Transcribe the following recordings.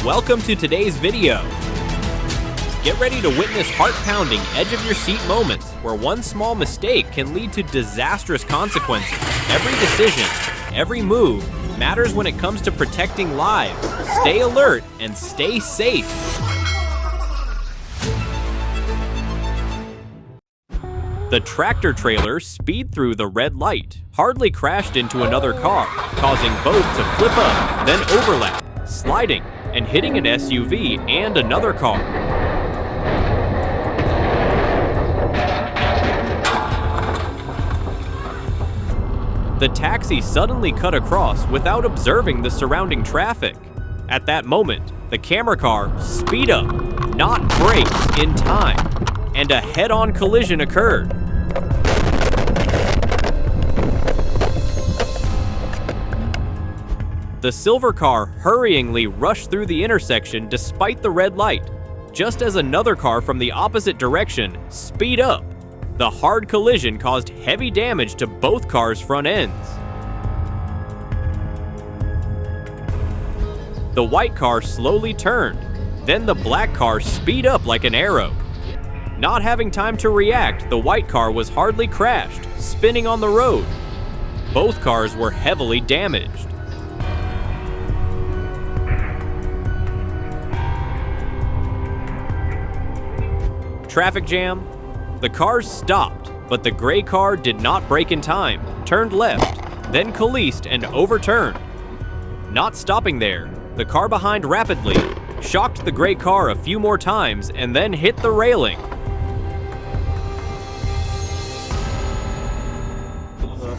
Welcome to today's video. Get ready to witness heart-pounding, edge-of-your-seat moments where one small mistake can lead to disastrous consequences. Every decision, every move matters when it comes to protecting lives. Stay alert and stay safe. The tractor trailer speed through the red light, hardly crashed into another car, causing both to flip up, then overlap, sliding, and hitting an SUV and another car. The taxi suddenly cut across without observing the surrounding traffic. At that moment, the camera car speed up, not brakes in time, and a head-on collision occurred. The silver car hurriedly rushed through the intersection despite the red light, just as another car from the opposite direction speed up. The hard collision caused heavy damage to both cars' front ends. The white car slowly turned, then the black car speed up like an arrow. Not having time to react, the white car was hardly crashed, spinning on the road. Both cars were heavily damaged. Traffic jam. The cars stopped, but the gray car did not brake in time, turned left, then coalesced and overturned. Not stopping there, the car behind rapidly shocked the gray car a few more times and then hit the railing.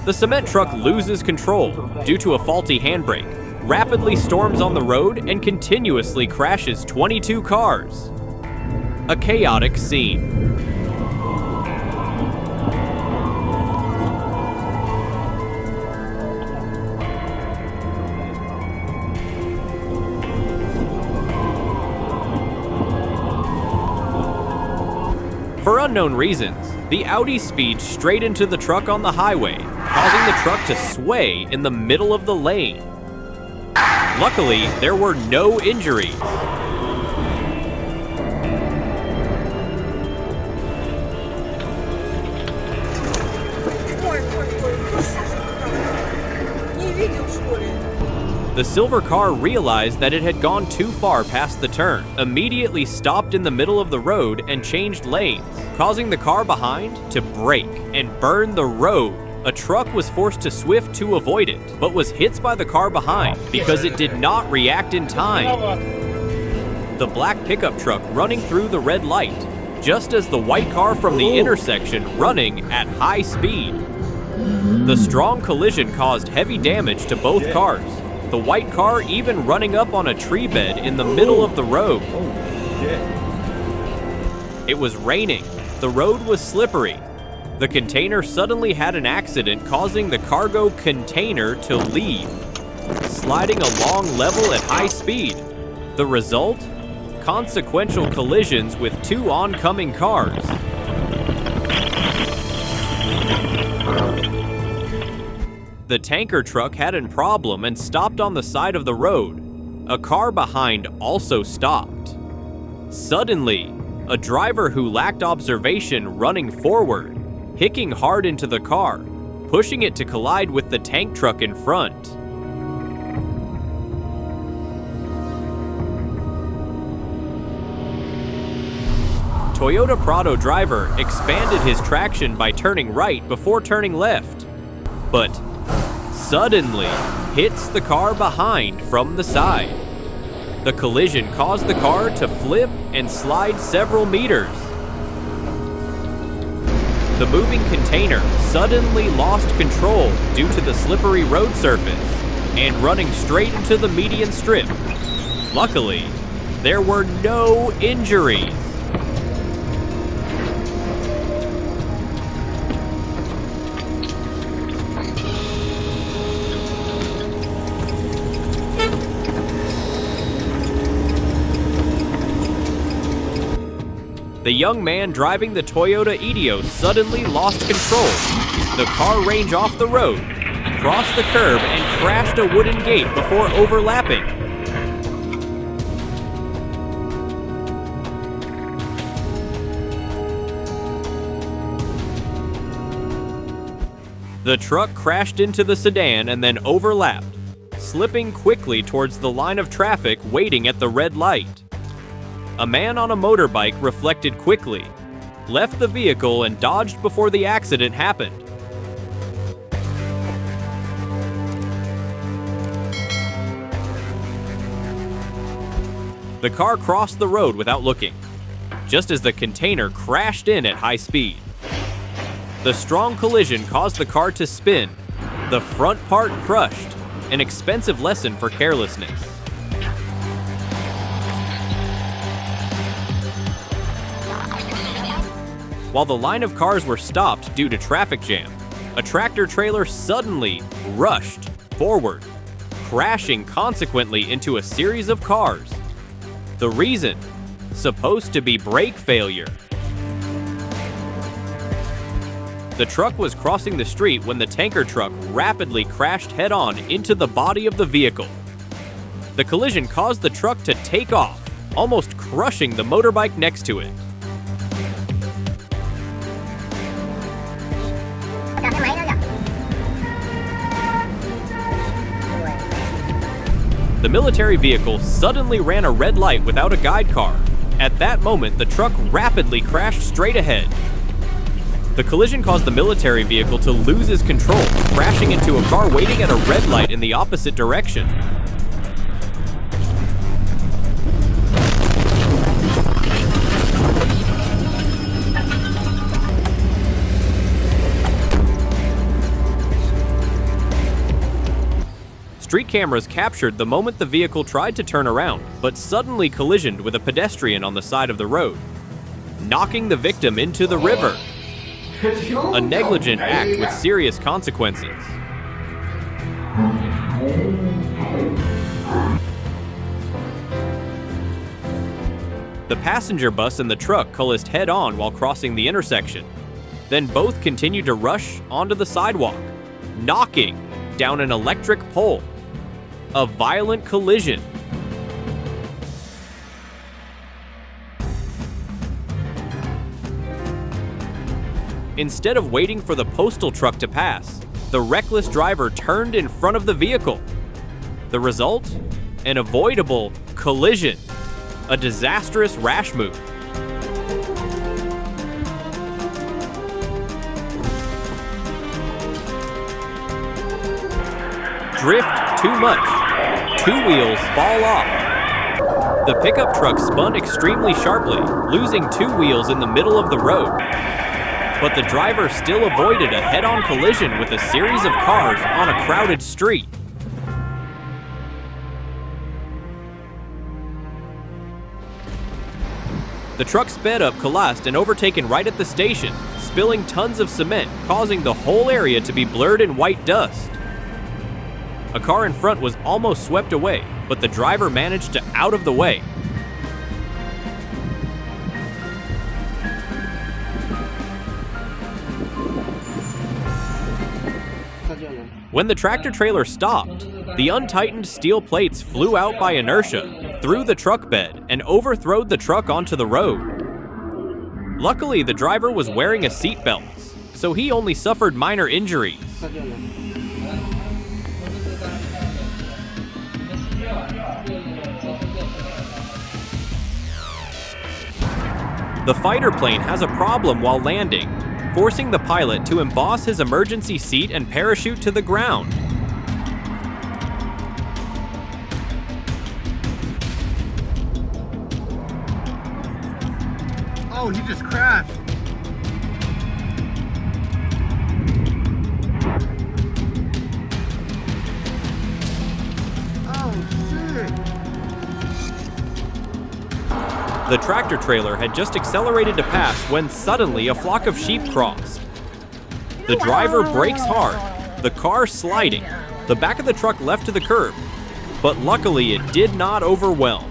The cement truck loses control due to a faulty handbrake, rapidly storms on the road and continuously crashes 22 cars. A chaotic scene. For unknown reasons, the Audi speeds straight into the truck on the highway, causing the truck to sway in the middle of the lane. Luckily, there were no injuries. The silver car realized that it had gone too far past the turn, immediately stopped in the middle of the road and changed lanes, causing the car behind to brake and burn the road. A truck was forced to swift to avoid it, but was hit by the car behind because it did not react in time. The black pickup truck running through the red light, just as the white car from the intersection running at high speed. The strong collision caused heavy damage to both cars. The white car even running up on a tree bed in the middle of the road. It was raining. The road was slippery. The container suddenly had an accident, causing the cargo container to leave, sliding along level at high speed. The result? Consequential collisions with two oncoming cars. The tanker truck had a problem and stopped on the side of the road. A car behind also stopped. Suddenly, a driver who lacked observation running forward, hicking hard into the car, pushing it to collide with the tank truck in front. Toyota Prado driver expanded his traction by turning right before turning left, but suddenly hits the car behind from the side. The collision caused the car to flip and slide several meters. The moving container suddenly lost control due to the slippery road surface and running straight into the median strip. Luckily, there were no injuries. The young man driving the Toyota Etios suddenly lost control. The car ranged off the road, crossed the curb, and crashed a wooden gate before overlapping. The truck crashed into the sedan and then overlapped, slipping quickly towards the line of traffic waiting at the red light. A man on a motorbike reflected quickly, left the vehicle and dodged before the accident happened. The car crossed the road without looking, just as the container crashed in at high speed. The strong collision caused the car to spin, the front part crushed, an expensive lesson for carelessness. While the line of cars were stopped due to traffic jam, a tractor-trailer suddenly rushed forward, crashing consequently into a series of cars. The reason? Supposed to be brake failure. The truck was crossing the street when the tanker truck rapidly crashed head-on into the body of the vehicle. The collision caused the truck to take off, almost crushing the motorbike next to it. The military vehicle suddenly ran a red light without a guide car. At that moment, the truck rapidly crashed straight ahead. The collision caused the military vehicle to lose its control, crashing into a car waiting at a red light in the opposite direction. Street cameras captured the moment the vehicle tried to turn around, but suddenly collisioned with a pedestrian on the side of the road, knocking the victim into the river. A negligent act with serious consequences. The passenger bus and the truck coalesced head-on while crossing the intersection. Then both continued to rush onto the sidewalk, knocking down an electric pole. A violent collision. Instead of waiting for the postal truck to pass, the reckless driver turned in front of the vehicle. The result? An avoidable collision. A disastrous rash move. Drift too much. Two wheels fall off. The pickup truck spun extremely sharply, losing two wheels in the middle of the road. But the driver still avoided a head-on collision with a series of cars on a crowded street. The truck sped up, collapsed, and overtaken right at the station, spilling tons of cement, causing the whole area to be blurred in white dust. A car in front was almost swept away, but the driver managed to out of the way. When the tractor-trailer stopped, the untightened steel plates flew out by inertia, through the truck bed, and overthrowed the truck onto the road. Luckily, the driver was wearing a seatbelt, so he only suffered minor injuries. The fighter plane has a problem while landing, forcing the pilot to emboss his emergency seat and parachute to the ground. Oh, he just crashed. Oh, shit. The tractor-trailer had just accelerated to pass when suddenly a flock of sheep crossed. The driver brakes hard, the car sliding. The back of the truck left to the curb, but luckily it did not overwhelm.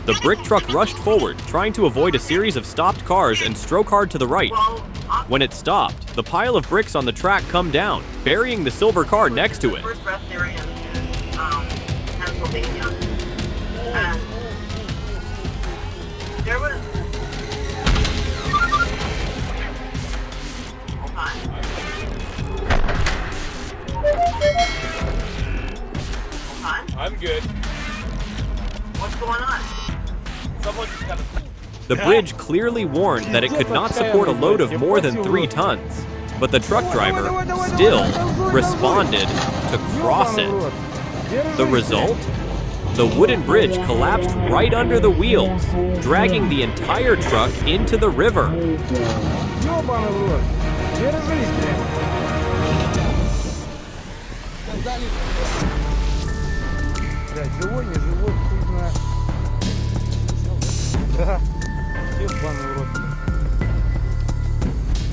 The brick truck rushed forward, trying to avoid a series of stopped cars and stroke hard to the right. When it stopped, the pile of bricks on the track come down, burying the silver car next to it. And there was... Hold on. Hold on. I'm good. What's going on? Someone just kind of... The bridge clearly warned that it could not support a load of more than 3 tons, but the truck driver still responded to cross it. The result? The wooden bridge collapsed right under the wheels, dragging the entire truck into the river.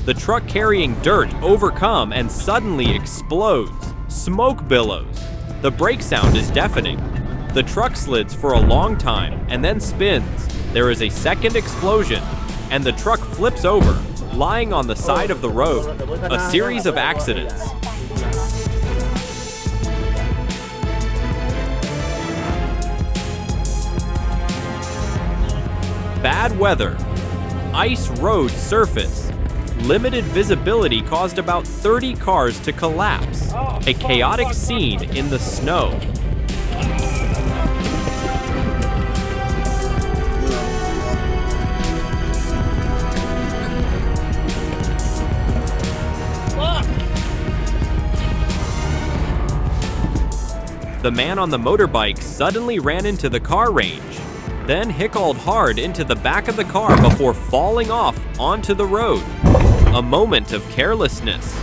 The truck carrying dirt overcomes and suddenly explodes. Smoke billows. The brake sound is deafening. The truck slids for a long time and then spins. There is a second explosion, and the truck flips over, lying on the side of the road. A series of accidents. Bad weather. Ice road surface. Limited visibility caused about 30 cars to collapse. A chaotic scene in the snow. The man on the motorbike suddenly ran into the car range, then hickled hard into the back of the car before falling off onto the road. A moment of carelessness.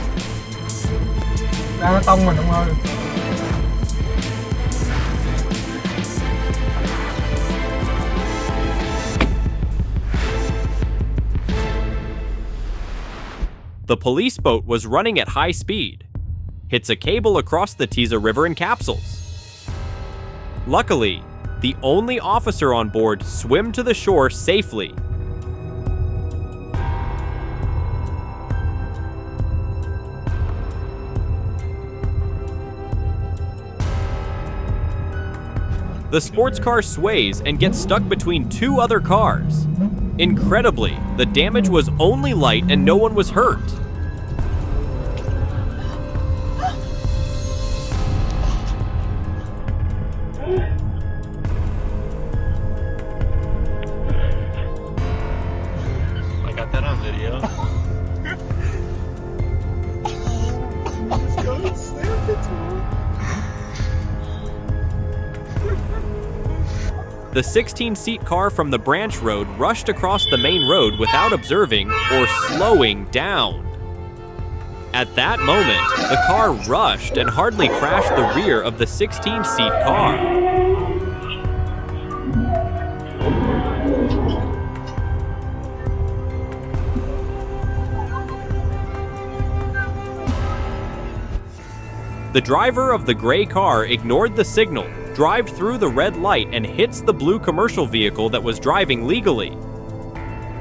The police boat was running at high speed. Hits a cable across the Tiza River in capsules. Luckily, the only officer on board swam to the shore safely. The sports car sways and gets stuck between 2 other cars. Incredibly, the damage was only light and no one was hurt. I got that on video. The 16-seat car from the branch road rushed across the main road without observing or slowing down. At that moment, the car rushed and hardly crashed the rear of the 16-seat car. The driver of the gray car ignored the signal, drove through the red light, and hits the blue commercial vehicle that was driving legally.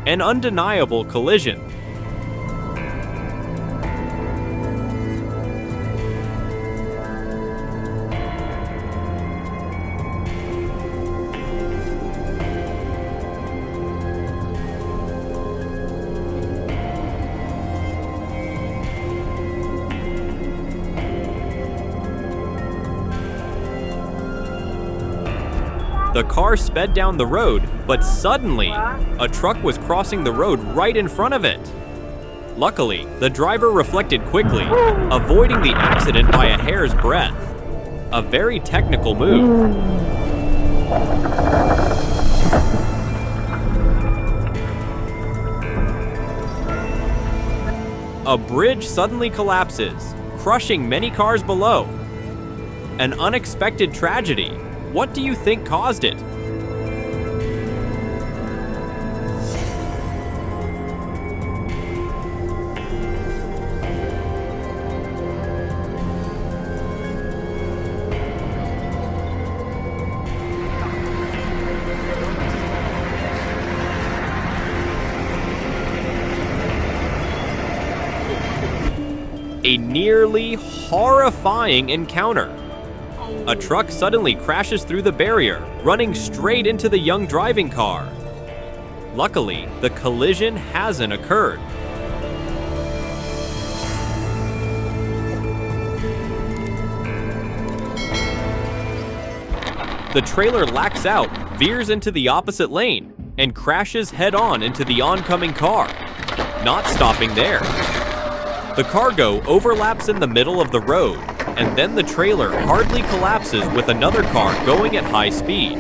An undeniable collision. The car sped down the road, but suddenly, a truck was crossing the road right in front of it. Luckily, the driver reflected quickly, avoiding the accident by a hair's breadth. A very technical move. A bridge suddenly collapses, crushing many cars below. An unexpected tragedy. What do you think caused it? A nearly horrifying encounter. a truck suddenly crashes through the barrier, running straight into the young driving car. Luckily, the collision hasn't occurred. The trailer lacks out, veers into the opposite lane, and crashes head-on into the oncoming car, not stopping there. The cargo overlaps in the middle of the road, and then the trailer hardly collapses with another car going at high speed.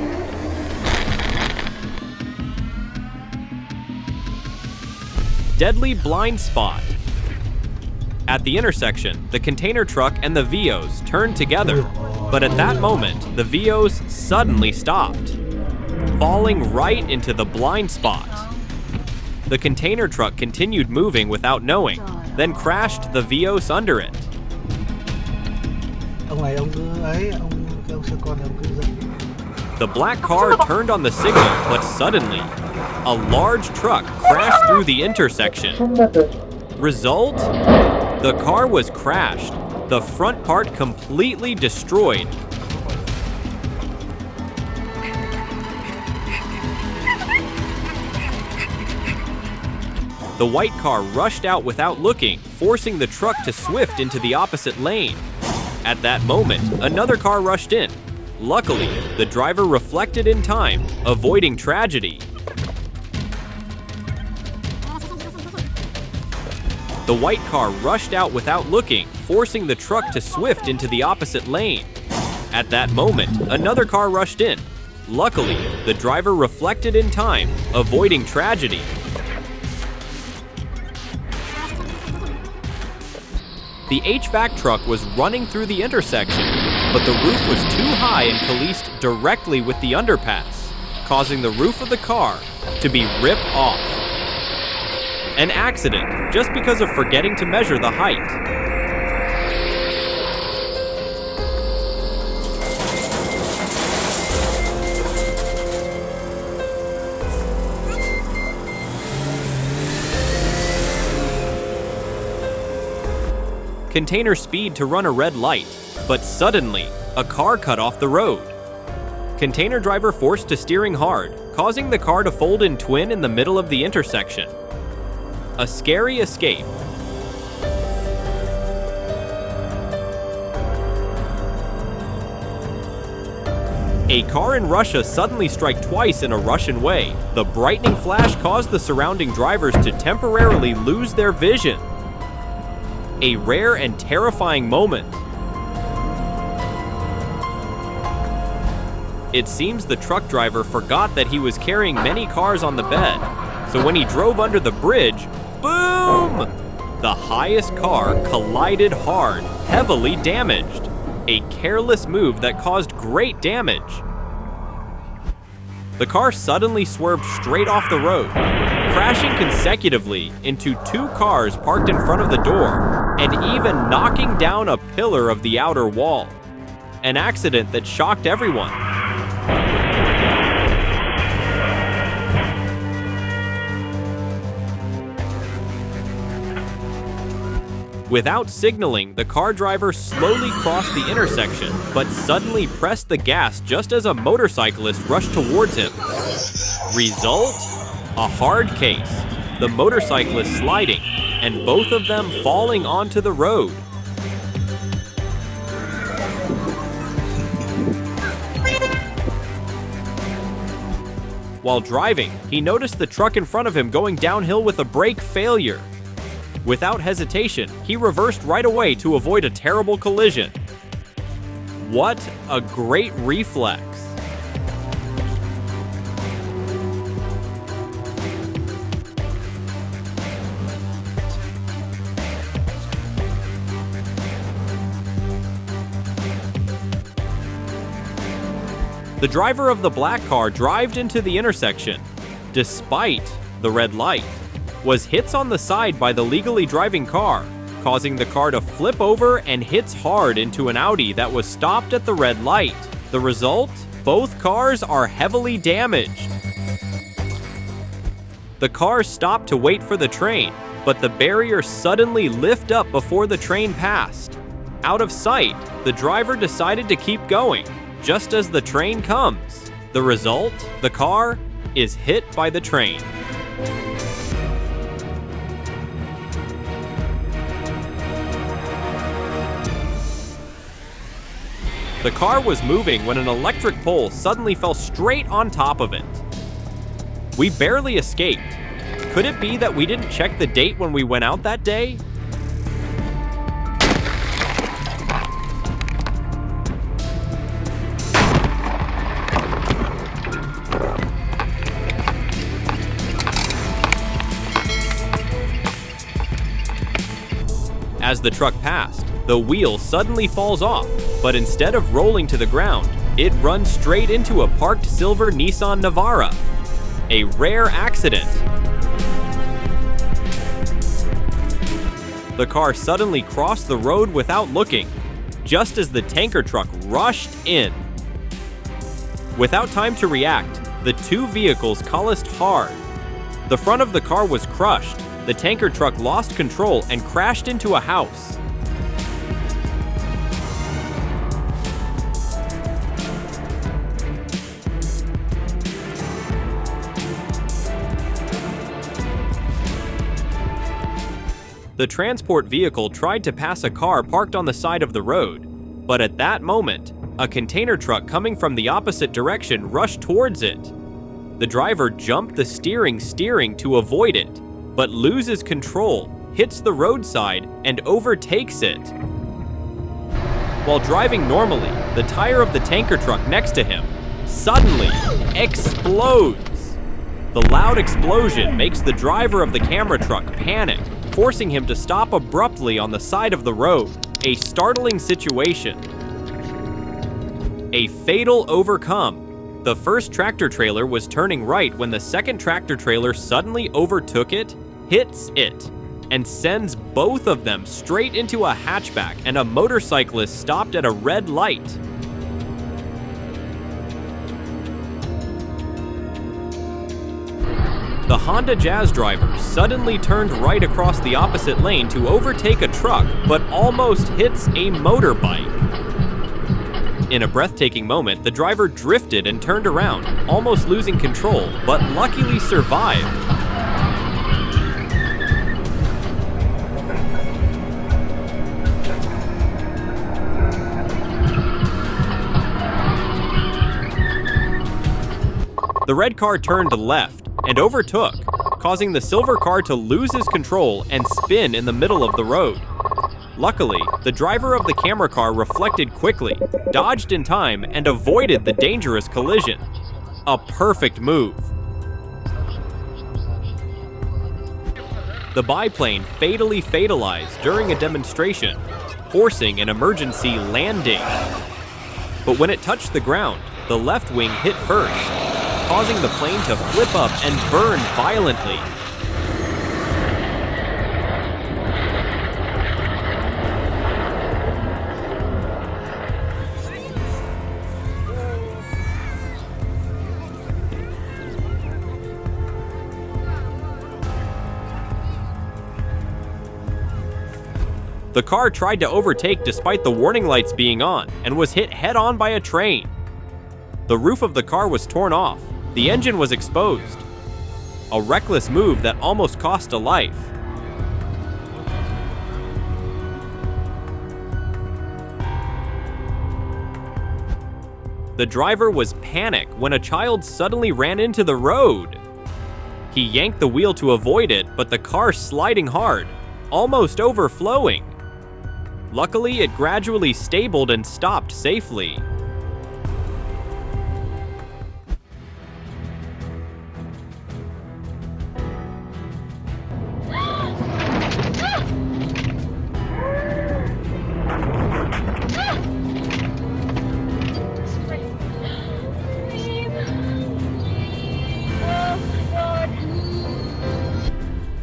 Deadly blind spot. At the intersection, the container truck and the Vios turned together, but at that moment, the Vios suddenly stopped, falling right into the blind spot. The container truck continued moving without knowing, then crashed the Vios under it. The black car turned on the signal, but suddenly, a large truck crashed through the intersection. Result? The car was crashed, the front part completely destroyed. The white car rushed out without looking, forcing the truck to swift into the opposite lane. At that moment, another car rushed in. Luckily, the driver reflected in time, avoiding tragedy. The white car rushed out without looking, forcing the truck to swift into the opposite lane. At that moment, another car rushed in. Luckily, the driver reflected in time, avoiding tragedy. The HVAC truck was running through the intersection, but the roof was too high and coalesced directly with the underpass, causing the roof of the car to be ripped off. An accident, just because of forgetting to measure the height. Container speed to run a red light, but suddenly, a car cut off the road. Container driver forced to steering hard, causing the car to fold in twin in the middle of the intersection. A scary escape. A car in Russia suddenly struck twice in a Russian way. The brightening flash caused the surrounding drivers to temporarily lose their vision. A rare and terrifying moment. It seems the truck driver forgot that he was carrying many cars on the bed, so when he drove under the bridge, boom! The highest car collided hard, heavily damaged. A careless move that caused great damage. The car suddenly swerved straight off the road, crashing consecutively into two cars parked in front of the door, and even knocking down a pillar of the outer wall. An accident that shocked everyone. Without signaling, the car driver slowly crossed the intersection, but suddenly pressed the gas just as a motorcyclist rushed towards him. Result? A hard case, the motorcyclist sliding, and both of them falling onto the road. While driving, he noticed the truck in front of him going downhill with a brake failure. Without hesitation, he reversed right away to avoid a terrible collision. What a great reflex! The driver of the black car drove into the intersection, despite the red light, was hits on the side by the legally driving car, causing the car to flip over and hits hard into an Audi that was stopped at the red light. The result? Both cars are heavily damaged. The cars stopped to wait for the train, but the barrier suddenly lifted up before the train passed. Out of sight, the driver decided to keep going, just as the train comes. The result? The car is hit by the train. The car was moving when an electric pole suddenly fell straight on top of it. We barely escaped. Could it be that we didn't check the date when we went out that day? As the truck passed, the wheel suddenly falls off, but instead of rolling to the ground, it runs straight into a parked silver Nissan Navara. A rare accident. The car suddenly crossed the road without looking, just as the tanker truck rushed in. Without time to react, the two vehicles coalesced hard. The front of the car was crushed. The tanker truck lost control and crashed into a house. The transport vehicle tried to pass a car parked on the side of the road, but at that moment, a container truck coming from the opposite direction rushed towards it. The driver jumped the steering to avoid it, but loses control, hits the roadside, and overtakes it. While driving normally, the tire of the tanker truck next to him suddenly explodes. The loud explosion makes the driver of the camera truck panic, forcing him to stop abruptly on the side of the road. A startling situation. A fatal overcome. The first tractor trailer was turning right when the second tractor trailer suddenly overtook it, hits it, and sends both of them straight into a hatchback, and a motorcyclist stopped at a red light. The Honda Jazz driver suddenly turned right across the opposite lane to overtake a truck, but almost hits a motorbike. In a breathtaking moment, the driver drifted and turned around, almost losing control, but luckily survived. The red car turned left and overtook, causing the silver car to lose his control and spin in the middle of the road. Luckily, the driver of the camera car reflected quickly, dodged in time, and avoided the dangerous collision. A perfect move. The biplane fatally fatalized during a demonstration, forcing an emergency landing. But when it touched the ground, the left wing hit first, causing the plane to flip up and burn violently. The car tried to overtake despite the warning lights being on and was hit head-on by a train. The roof of the car was torn off. The engine was exposed. A reckless move that almost cost a life. The driver was panicked when a child suddenly ran into the road. He yanked the wheel to avoid it, but the car sliding hard, almost overflowing. Luckily, it gradually stabled and stopped safely.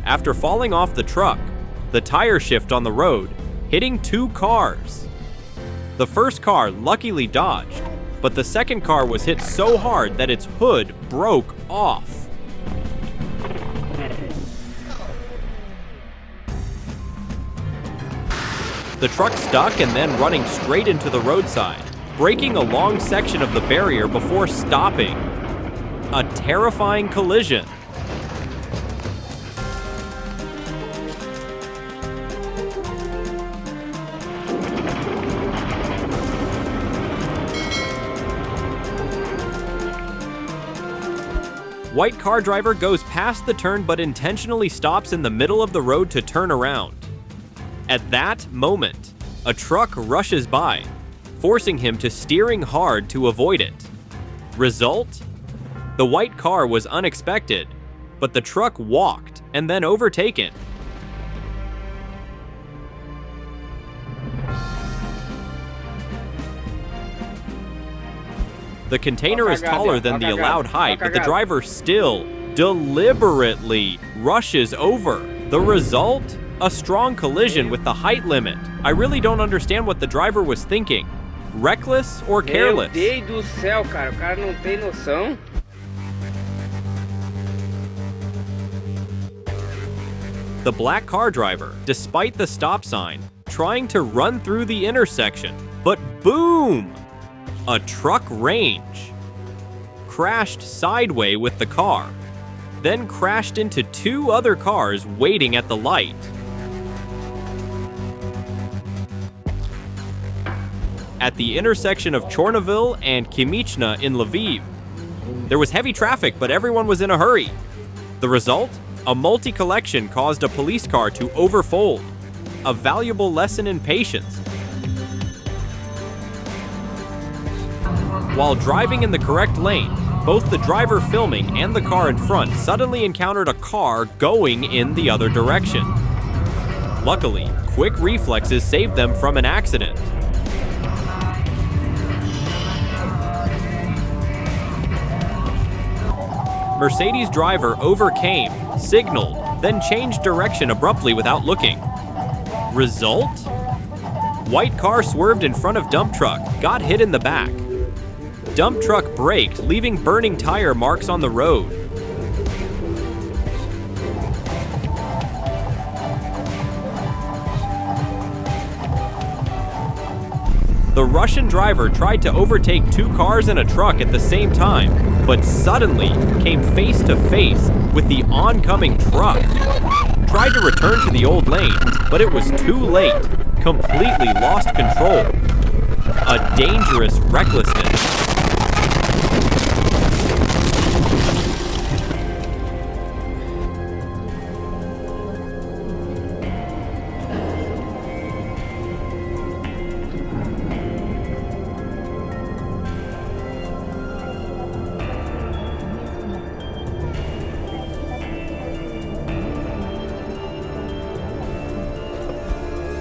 After falling off the truck, the tire shifted on the road, hitting two cars. The first car luckily dodged, but the second car was hit so hard that its hood broke off. The truck stuck and then running straight into the roadside, breaking a long section of the barrier before stopping. A terrifying collision. White car driver goes past the turn but intentionally stops in the middle of the road to turn around. At that moment, a truck rushes by, forcing him to steering hard to avoid it. Result? The white car was unexpected, but the truck walked and then overtaken. The container is taller than the allowed height, but the driver still deliberately rushes over. The result? A strong collision with the height limit. I really don't understand what the driver was thinking. Reckless or careless? Meu Deus do céu, cara. O cara não tem noção. The black car driver, despite the stop sign, trying to run through the intersection, but boom! A truck range. Crashed sideways with the car, then crashed into two other cars waiting at the light. At the intersection of Chornovil and Kimichna in Lviv, there was heavy traffic, but everyone was in a hurry. The result? A multi-collection caused a police car to overfold. A valuable lesson in patience. While driving in the correct lane, both the driver filming and the car in front suddenly encountered a car going in the other direction. Luckily, quick reflexes saved them from an accident. Mercedes driver overcame, signaled, then changed direction abruptly without looking. Result? White car swerved in front of dump truck, got hit in the back. Dump truck braked, leaving burning tire marks on the road. The Russian driver tried to overtake two cars and a truck at the same time, but suddenly came face to face with the oncoming truck. Tried to return to the old lane, but it was too late. Completely lost control. A dangerous recklessness.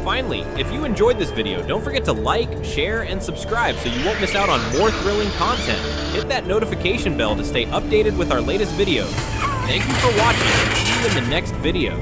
Finally, if you enjoyed this video, don't forget to like, share, and subscribe so you won't miss out on more thrilling content. Hit that notification bell to stay updated with our latest videos. Thank you for watching, and see you in the next video.